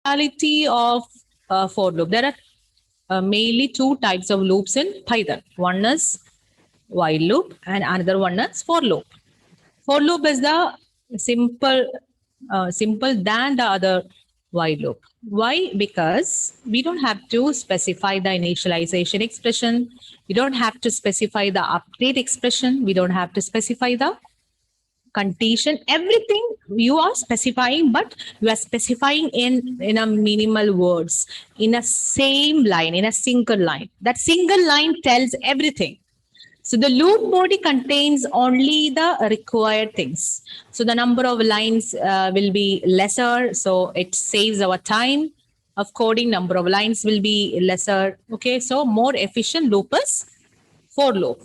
Speciality of for loop. There are mainly two types of loops in Python. One is while loop and another one is for loop. For loop is the simple than the other while loop. Why? Because we don't have to specify the initialization expression. We don't have to specify the update expression. We don't have to specify the condition, everything you are specifying, but you are specifying in a minimal words, in a same line, in a single line. That single line tells everything. So the loop body contains only the required things. So the number of lines will be lesser, so it saves our time of coding. Number of lines will be lesser. Okay, so more efficient loop is for loop.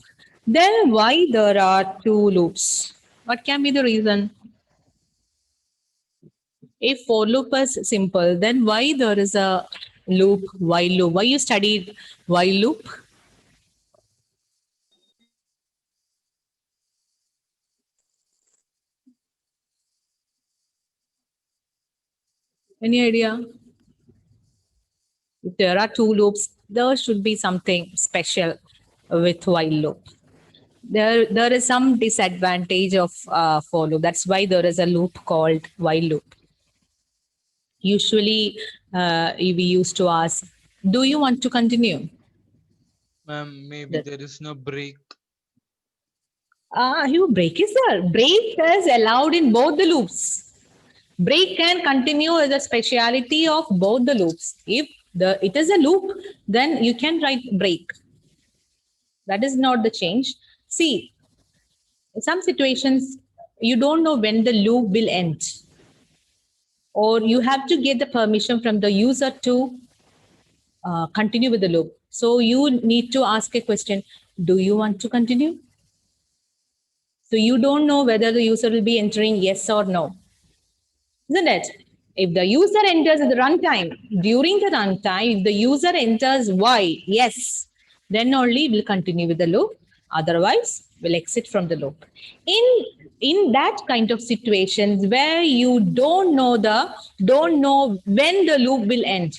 Then why there are two loops? What can be the reason? If for loop is simple, then why there is a loop, while loop? Why you studied while loop? Any idea? If there are two loops, there should be something special with while loop. There is some disadvantage of for loop. That's why there is a loop called while loop. Usually, we used to ask, "Do you want to continue?" Ma'am, maybe there is no break. You break is there. Break is allowed in both the loops. Break can continue as a speciality of both the loops. If it is a loop, then you can write break. That is not the change. See, in some situations, you don't know when the loop will end, or you have to get the permission from the user to continue with the loop. So you need to ask a question: do you want to continue? So you don't know whether the user will be entering yes or no, isn't it? If the user enters at the runtime, during the runtime, if the user enters Y, yes, then only we'll continue with the loop. Otherwise, we'll exit from the loop. In that kind of situations where you don't know when the loop will end,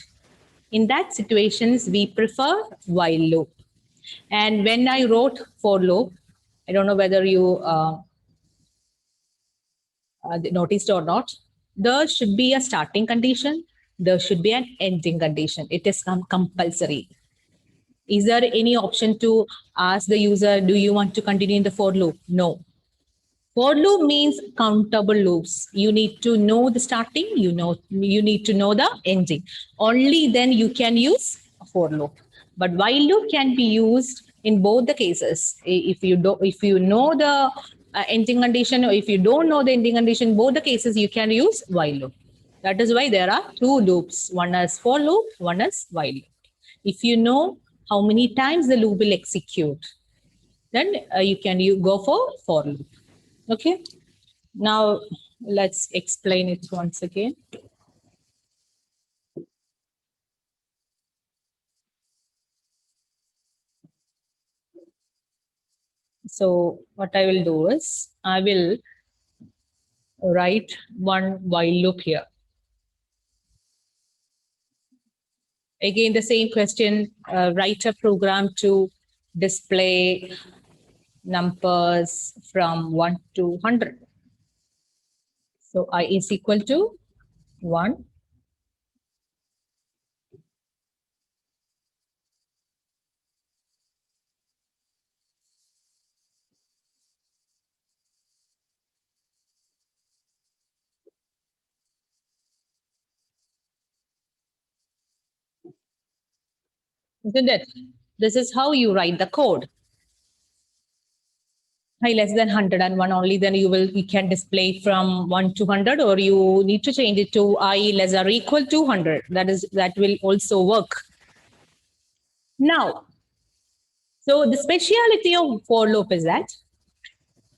in that situations we prefer while loop. And when I wrote for loop, I don't know whether you noticed or not, there should be a starting condition, there should be an ending condition. It is compulsory. Is there any option to ask the user, do you want to continue in the for loop? No. For loop means countable loops. You need to know the starting, you need to know the ending. Only then you can use a for loop. But while loop can be used in both the cases. If you know the ending condition, or if you don't know the ending condition, both the cases you can use while loop. That is why there are two loops. One is for loop, one is while loop. If you know how many times the loop will execute, then you go for loop. Okay. Now let's explain it once again. So what I will do is I will write one while loop here. Again, the same question, write a program to display numbers from 1 to 100. So I is equal to 1. Isn't it? This is how you write the code. I less than 101 only, then you can display from 1 to 100, or you need to change it to I less or equal to 100. That will also work. Now, so the speciality of for loop is that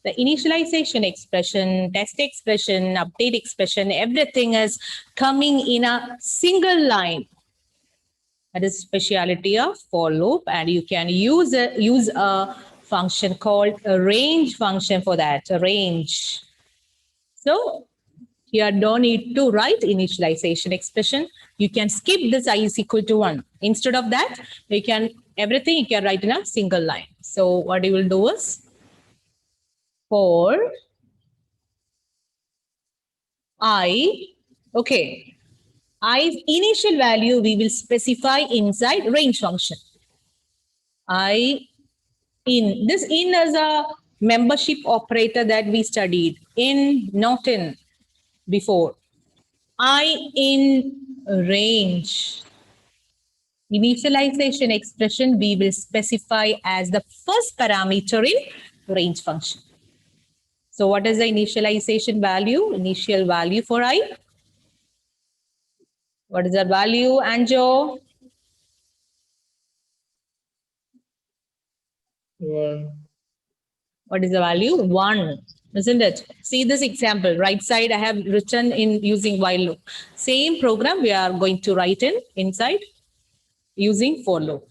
the initialization expression, test expression, update expression, everything is coming in a single line. That is speciality of for loop, and you can use a function called a range function for that, a range. So Here don't need to write initialization expression. You can skip this I is equal to 1. Instead of that, you can everything you can write in a single line. So what you will do is for I, okay, I's initial value we will specify inside range function. I in. This in is a membership operator that we studied in, not in before. I in range. Initialization expression we will specify as the first parameter in range function. So what is the initialization value? Initial value for I. What is the value, Anjo? 1. What is the value? 1, isn't it? See this example, right side I have written in using while loop. Same program we are going to write in inside using for loop.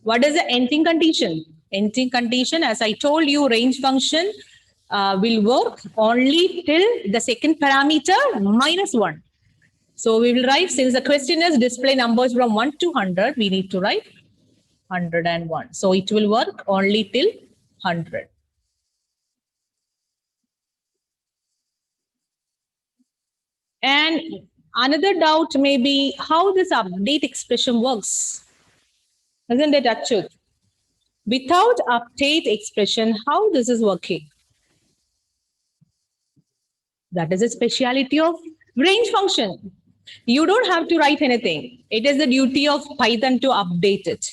What is the ending condition? Ending condition, as I told you, range function will work only till the second parameter minus 1. So we will write, since the question is display numbers from 1 to 100, we need to write 101. So it will work only till 100. And another doubt may be how this update expression works. Isn't it, Achyut? Without update expression, how this is working? That is a speciality of range function. You don't have to write anything. It is the duty of Python to update it.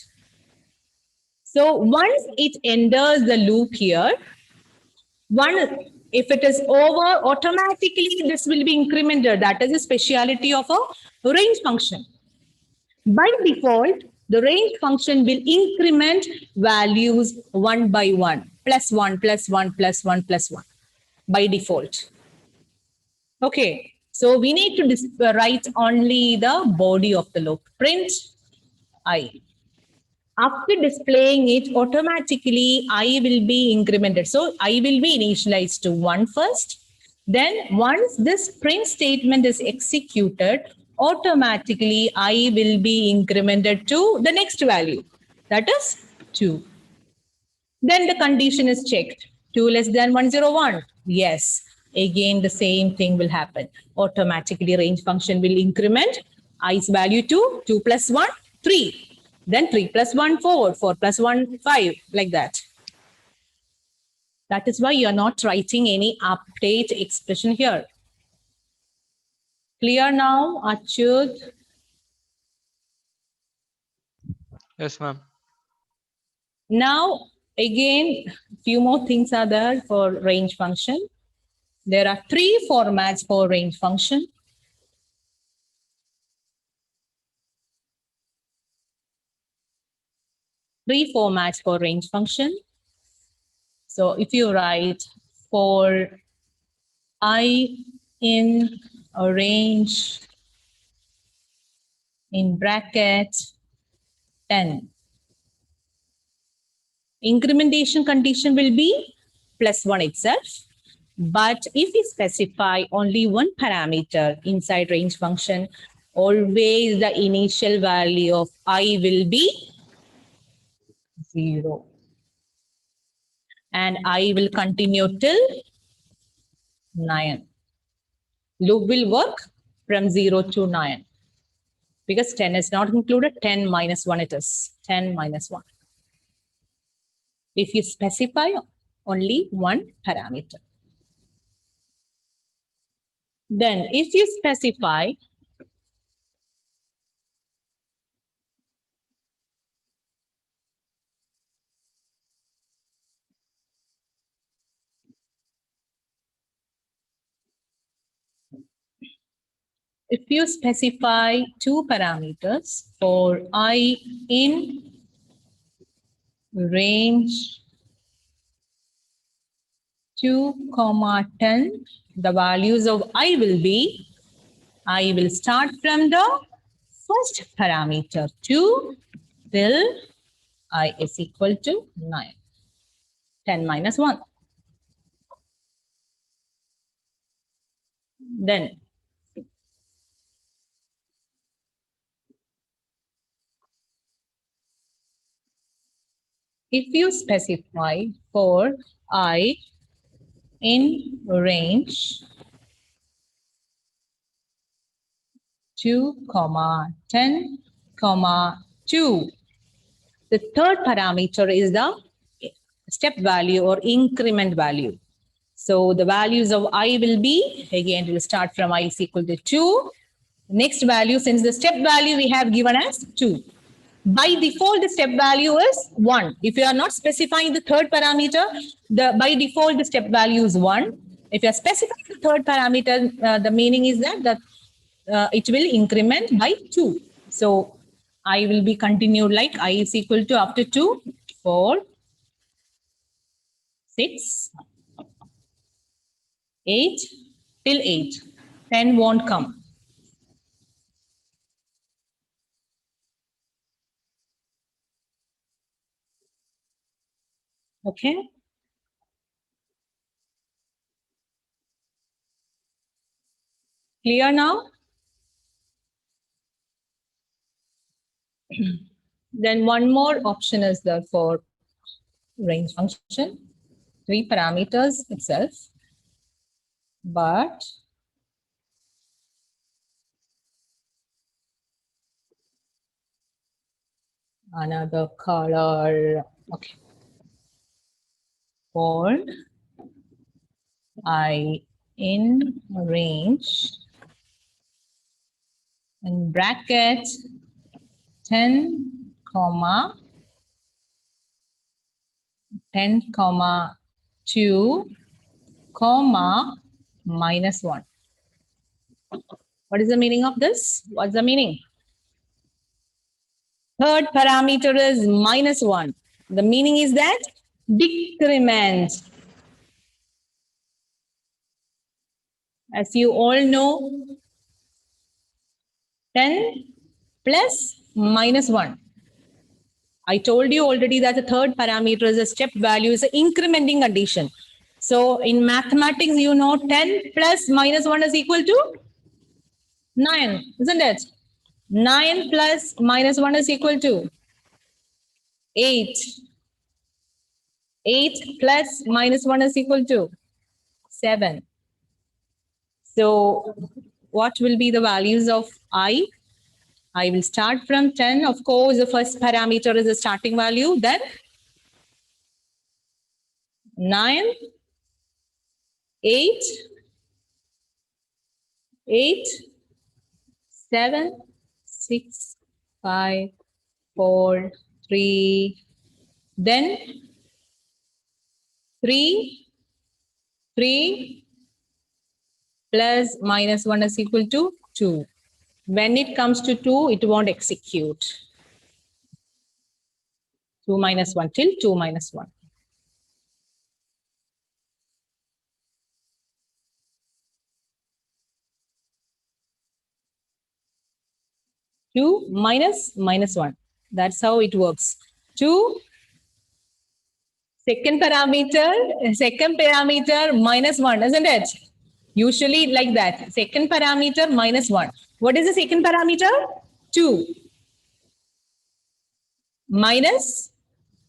So once it enters the loop here, if it is over, automatically this will be incremented. That is a speciality of a range function. By default, the range function will increment values 1 by 1, plus 1, plus 1, plus 1, plus 1, by default. Okay, so we need to write only the body of the loop. Print I. After displaying it, automatically I will be incremented. So I will be initialized to 1 first. Then once this print statement is executed, automatically I will be incremented to the next value. That is 2. Then the condition is checked. 2 less than 101. Yes. Again, the same thing will happen. Automatically range function will increment i's value to 2 plus 1, 3. Then 3 plus 1, 4. 4 plus 1, 5. Like that. That is why you are not writing any update expression here. Clear now, Achyut? Yes, ma'am. Now, again, few more things are there for range function. There are 3 formats for range function. Three formats for range function. So if you write for I in a range in bracket 10, incrementation condition will be plus 1 itself. But if we specify only one parameter inside range function, always the initial value of I will be 0. And I will continue till 9. Loop will work from 0 to 9. Because 10 is not included, 10 minus 1 it is. 10 minus 1. If you specify only one parameter. Then if you specify two parameters for I in range 2, 10, the values of I will start from the first parameter 2 till I is equal to 9. 10 minus 1. Then if you specify for I in range 2, 10, 2, the third parameter is the step value or increment value. So the values of I will be, again, it will start from I is equal to 2. Next value, since the step value we have given as 2. By default, the step value is 1. If you are not specifying the third parameter, by default, the step value is 1. If you are specifying the third parameter, the meaning is that it will increment by 2. So I will be continued like I is equal to after 2, 4, 6, 8, till 8. 10 won't come. Okay. Clear now? Then one more option is there for range function, 3 parameters itself, but another color. Okay. For I in range in bracket 10, 10, 2, minus 1. What is the meaning of this? What's the meaning? Third parameter is minus 1. The meaning is that decrement. As you all know, 10 plus minus 1. I told you already that the third parameter is a step value, is an incrementing addition. So in mathematics, you know 10 plus minus 1 is equal to 9, isn't it? 9 plus minus 1 is equal to 8. 8 plus minus 1 is equal to 7. So what will be the values of I? I will start from 10. Of course, the first parameter is the starting value. Then 9, 8, 8, 7, 6, 5, 4, 3. Then 3, 3 plus minus 1 is equal to 2. When it comes to 2, it won't execute. 2 minus 1 till 2 minus 1. 2 minus minus 1. That's how it works. 2, second parameter minus 1, isn't it? Usually like that. Second parameter minus 1. What is the second parameter? 2. Minus,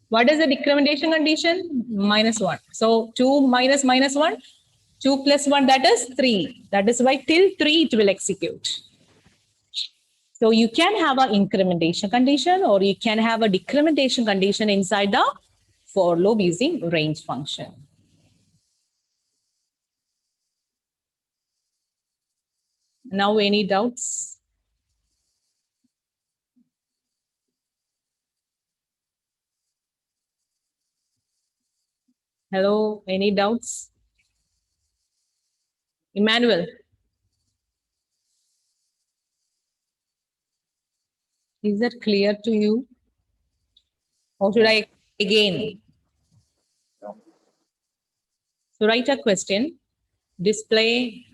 what is the decrementation condition? Minus 1. So 2 minus minus 1, 2 plus 1, that is 3. That is why till 3 it will execute. So you can have an incrementation condition or you can have a decrementation condition inside the for loop using range function. Now, any doubts? Hello, any doubts? Emmanuel. Is that clear to you? Or should I again? So write a question, display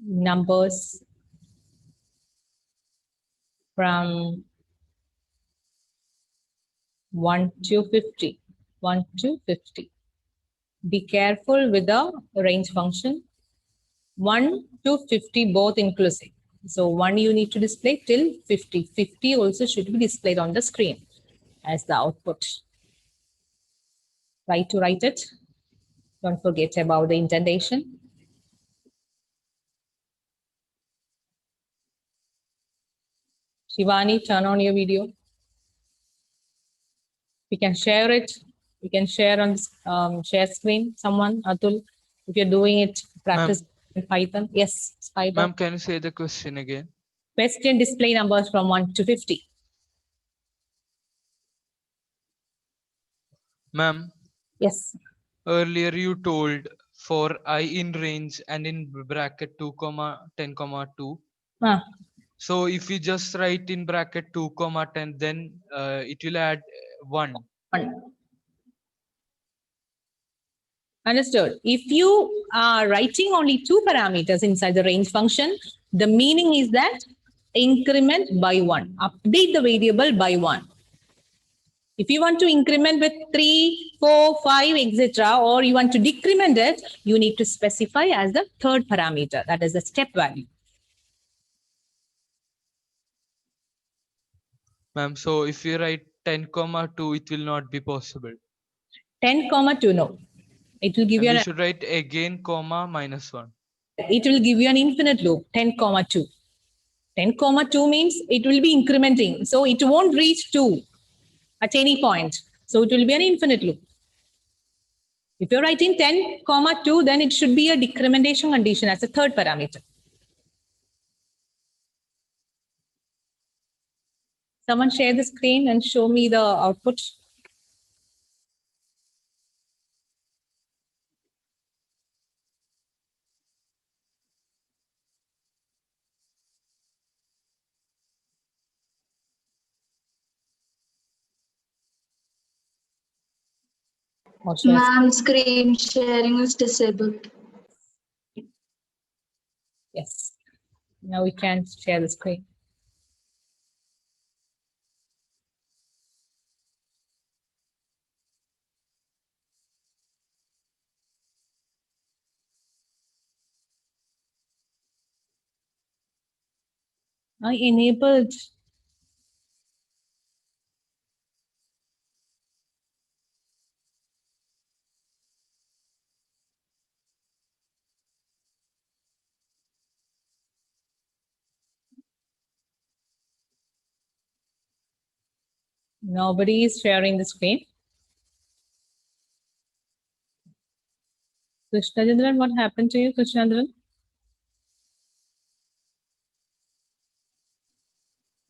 numbers from 1 to 50. 1 to 50. Be careful with the range function. 1 to 50 both inclusive. So 1 you need to display till 50. 50 also should be displayed on the screen as the output. Try to write it. Don't forget about the indentation. Shivani, turn on your video. We can share it. You can share on share screen. Someone, Atul, if you're doing it, practice in Python. Yes, Spider. Ma'am, can you say the question again? Question display numbers from 1 to 50. Ma'am, Yes. earlier you told for I in range and in bracket 2 comma 10 comma 2. So if we just write in bracket 2 comma 10, then it will add 1. 1. Understood. If you are writing only 2 parameters inside the range function, the meaning is that increment by 1. Update the variable by 1. If you want to increment with 3, 4, 5, etc., or you want to decrement it, you need to specify as the third parameter, that is the step value. Ma'am, so if you write 10 comma 2, it will not be possible. 10 comma 2, no. It will give And you we an, should write again comma minus 1. it will give you an infinite loop, 10 comma 2. 10 comma 2 means it will be incrementing. So it won't reach 2 at any point. So it will be an infinite loop. If you're writing 10 comma 2, then it should be a decrementation condition as a third parameter. Someone share the screen and show me the output. Ma'am, screen sharing is disabled. Yes. Now we can share the screen. I enabled. Nobody is sharing the screen. Krishnachandran, what happened to you, Krishnachandran?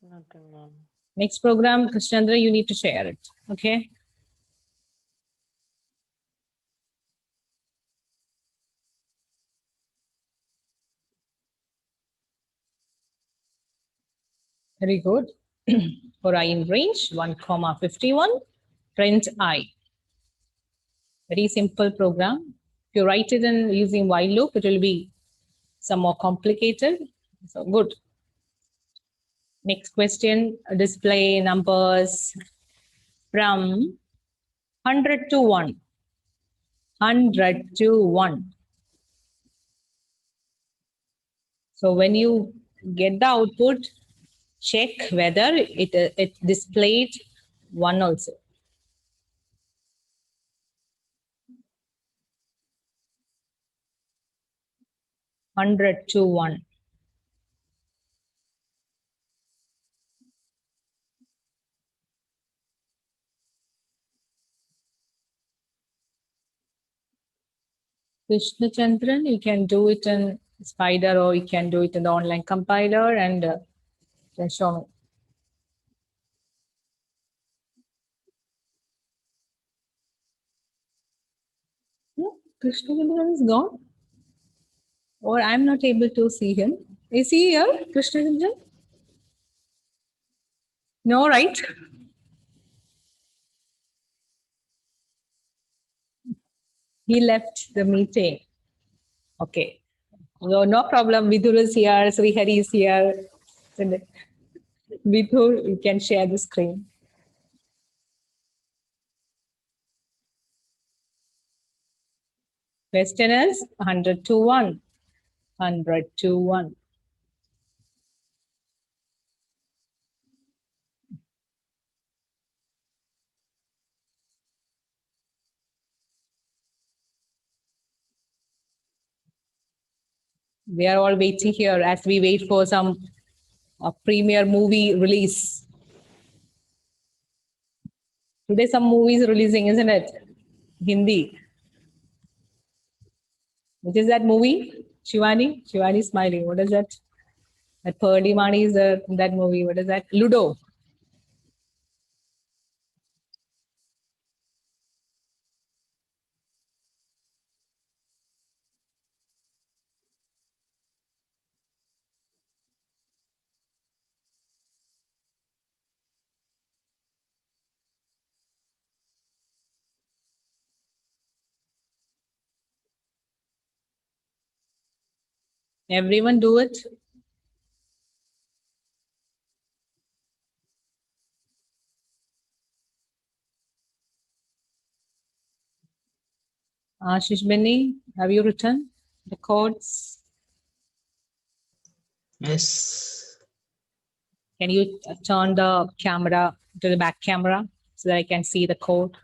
Nothing, ma'am. Next program, Krishnachandran, you need to share it. Okay. Very good. For I in range, 1 comma 51, print I. Very simple program. If you write it in using while loop, it will be some more complicated. So good. Next question, display numbers from 100 to 1. 100 to 1. So when you get the output, check whether it displayed 1 also. Hundred to 1. Krishnachandran, you can do it in Spider or you can do it in the online compiler and then show me. No, Krishnachandran is gone. Or I'm not able to see him. Is he here, Krishnachandran? No, right? He left the meeting. Okay. No problem. Vidhur is here. Srihari is here. Vidhur, you can share the screen. Question is 100 to 1. 100 to 1. We are all waiting here as we wait for some premiere movie release. Today some movies releasing, isn't it? Hindi. Which is that movie? Shivani? Shivani smiling. What is that? That Pearly Mani is that movie. What is that? Ludo. Everyone do it. Ashish Benny, have you written the codes? Yes. Can you turn the camera to the back camera so that I can see the code?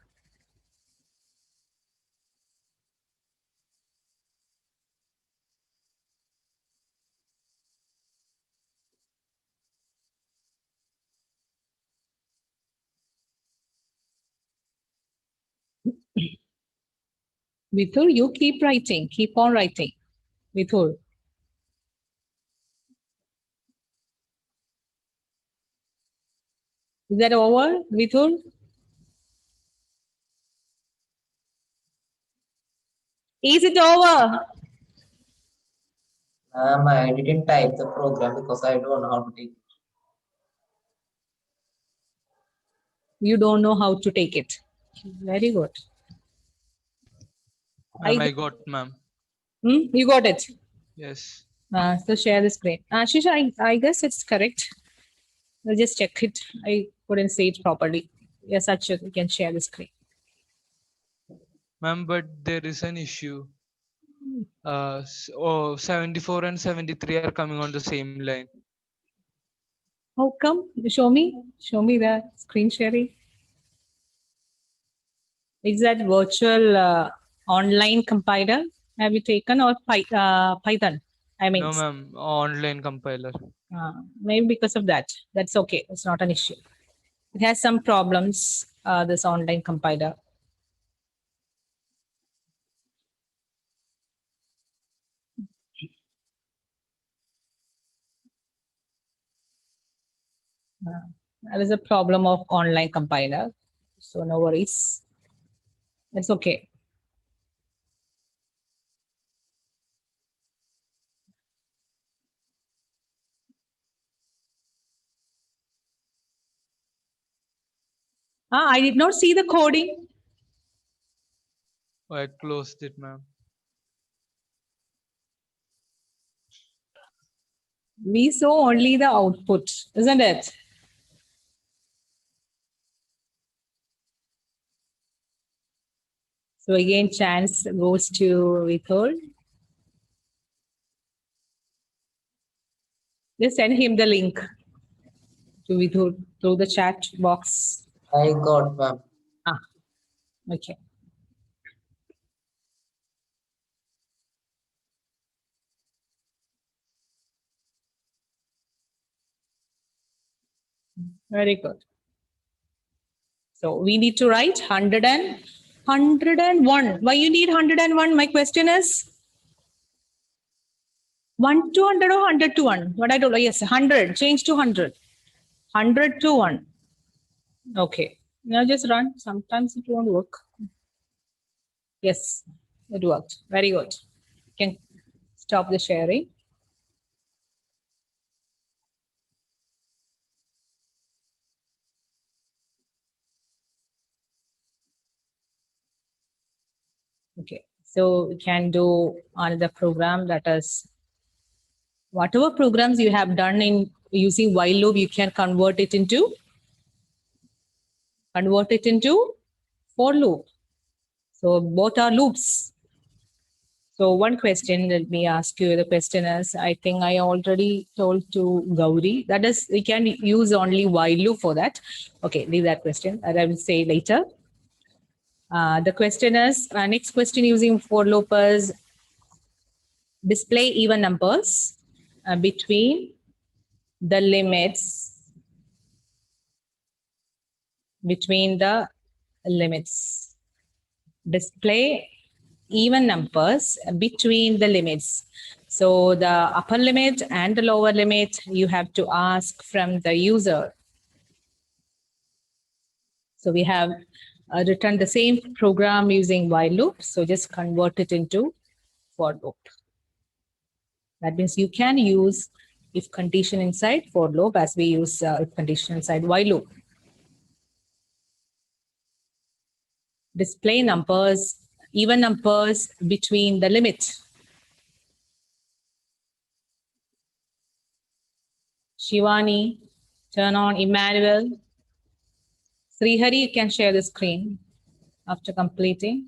Vithul, you keep writing, keep on writing. Vithul. Is that over, Vithul? Is it over? I didn't type the program because I don't know how to take it. You don't know how to take it. Very good. I got, ma'am. You got it. Yes. So share the screen. Ashish, I guess it's correct. I'll just check it. I couldn't say it properly. Yes, Achut, you can share the screen. Ma'am, but there is an issue. 74 and 73 are coming on the same line. How come? Show me the screen sharing. Is that virtual online compiler have you taken or Python? I mean, No, ma'am. Online compiler. maybe because of that. That's okay. It's not an issue. It has some problems, this online compiler. That is a problem of online compiler. So no worries. It's okay. I did not see the coding. I closed it, ma'am. We saw only the output, isn't it? So again, chance goes to Vithul. Just send him the link to Vithul through the chat box. I got, ma'am. Okay. Very good. So we need to write 101. Why you need 101? My question is 1 to 100 or 100 to 1? What I told you, yes, 100. Change to 100. 100 to 1. Okay. Now just run. Sometimes it won't work. Yes, it worked. Very good. You can stop the sharing. Okay, so we can do another program, that is whatever programs you have done in using while loop, you can convert it into for loop. So both are loops. So one question, let me ask you. The question is, I think I already told to Gauri. That is, we can use only while loop for that. Okay, leave that question. That I will say later. The question is, next question using for loop is display even numbers between the limits. Display even numbers between the limits. So the upper limit and the lower limit, you have to ask from the user. So we have written the same program using while loop. So just convert it into for loop. That means you can use if condition inside for loop as we use if condition inside while loop. Display numbers, even numbers between the limits. Shivani, turn on Emmanuel. Srihari, you can share the screen after completing.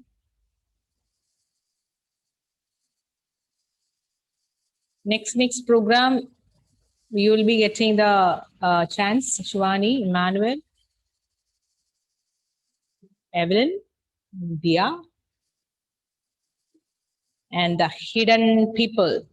Next program, you will be getting the chance, Shivani, Emmanuel, Evelyn, Dia, and the hidden people.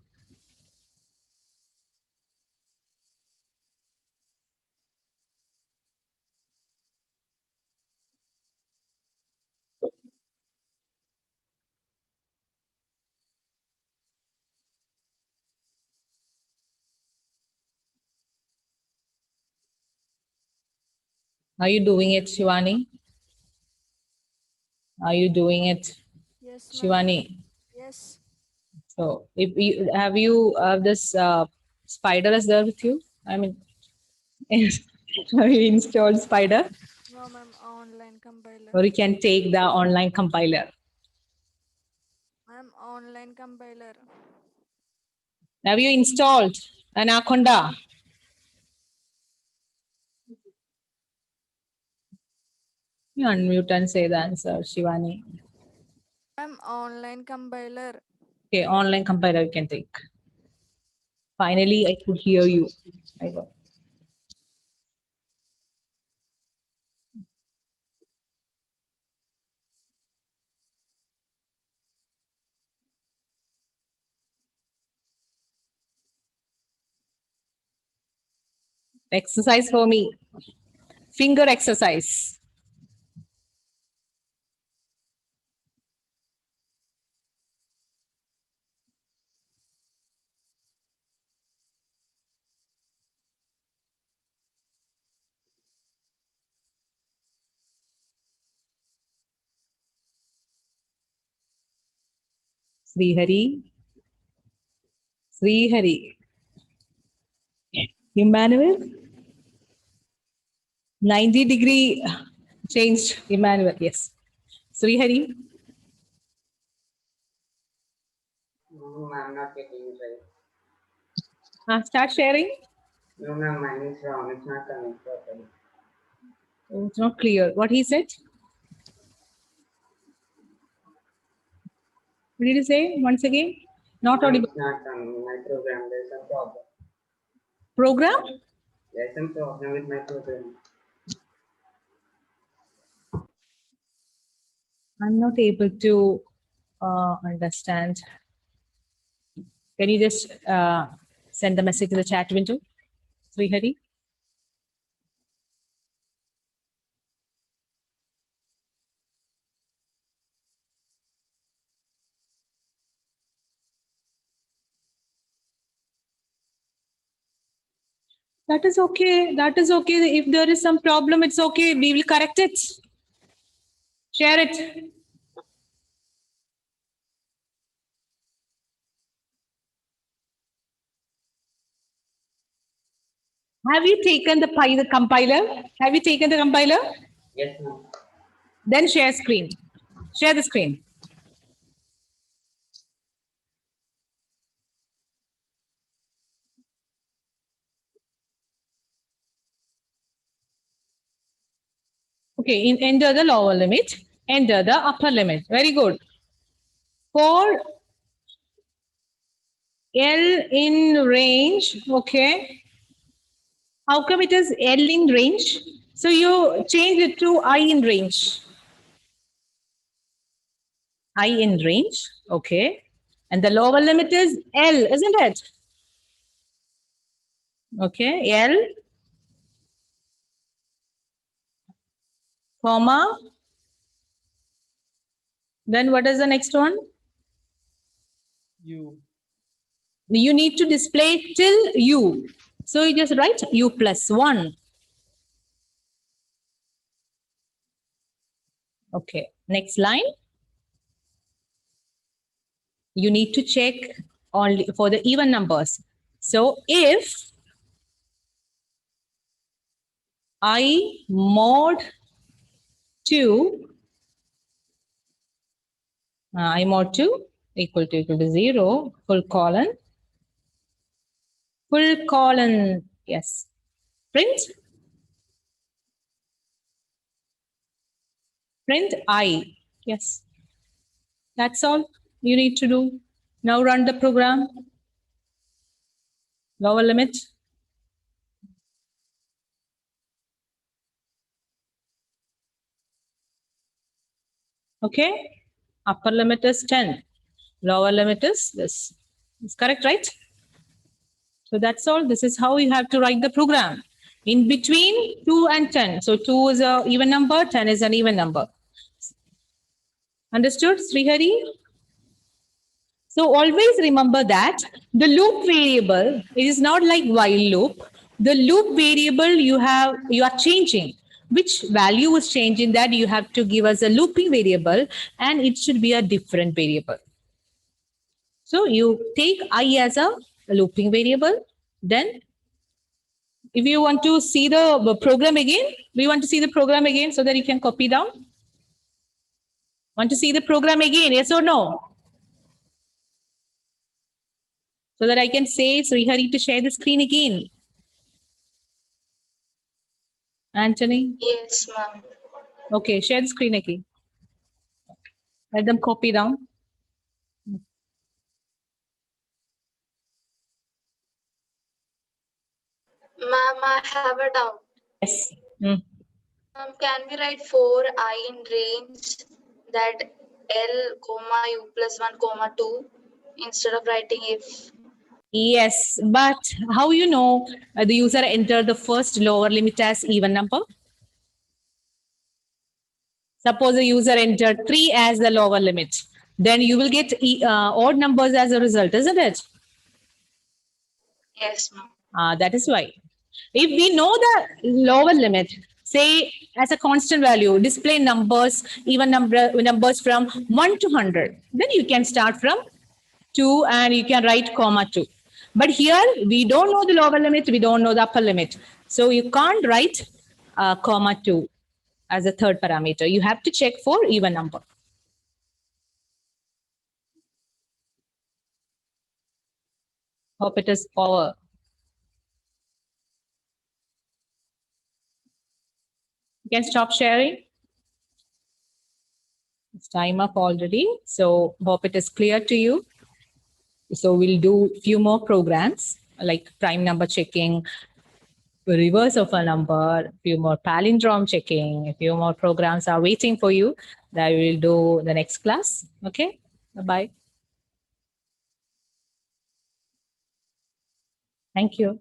Are you doing it, Shivani? Are you doing it, Yes, ma'am. Shivani? Yes. So, if you have this spider is there with you? I mean, have you installed Spider? No, ma'am. Online compiler. Or you can take the online compiler. Ma'am, online compiler. Have you installed Anaconda? You unmute and say the answer, Shivani. Ma'am, online compiler. Okay, online compiler you can take. Finally, I could hear you. I got. Exercise for me. Finger exercise. Srihari. Srihari. Emmanuel. 90-degree changed. Emmanuel, yes. Srihari. No, I'm not getting it right. Start sharing. No, ma'am, mine is wrong. It's not coming properly. Oh, it's not clear. What he said? What did you say? Once again? Not Ma'am, audible. it's not coming. My program, there's some problem. Program? There's some problem with my program. I'm not able to understand. Can you just send the message to the chat window, Srihari? That is okay. That is okay. If there is some problem, it's okay. We will correct it. Share it. Have you taken the compiler? Have you taken the compiler? Yes, ma'am. Then share screen. Share the screen. Okay, enter the lower limit, enter the upper limit. Very good. For L in range, okay. How come it is L in range? So you change it to I in range. I in range, okay. And the lower limit is L, isn't it? Okay, L, comma. Then what is the next one? U. You need to display till U. So you just write U plus 1. Okay, next line. You need to check only for the even numbers. So if I mod 2, I mod 2 equal to 0, full colon, yes. Print I, yes. That's all you need to do. Now run the program. Lower limit. Okay. Upper limit is 10. Lower limit is this. It's correct, right? So that's all. This is how you have to write the program. In between 2 and 10. So 2 is an even number, 10 is an even number. Understood, Srihari? So always remember that the loop variable is not like while loop. The loop variable you are changing. Which value is changing, that you have to give us a looping variable, and it should be a different variable. So you take I as a looping variable. Then if you want to see the program again, we want to see the program again so that you can copy down. Want to see the program again, yes or no? So that I can say Srihari to share the screen again. Anthony? Yes, ma'am. Okay, share the screen again. Let them copy down. Ma'am, I have a doubt. Yes. Mm. Can we write 4I in range, that L, comma, U plus 1, comma 2, instead of writing if? Yes, but how you know the user entered the first lower limit as even number? Suppose the user entered 3 as the lower limit. Then you will get odd numbers as a result, isn't it? Yes, ma'am. That is why. If we know the lower limit, say as a constant value, display numbers, even numbers from 1 to 100, then you can start from 2 and you can write comma 2. But here we don't know the lower limit, we don't know the upper limit. So you can't write comma 2 as a third parameter. You have to check for even number. Hope it is over. You can stop sharing. It's time up already. So hope it is clear to you. So we'll do a few more programs like prime number checking, reverse of a number, a few more palindrome checking, a few more programs are waiting for you that we will do the next class. Okay, bye-bye. Thank you.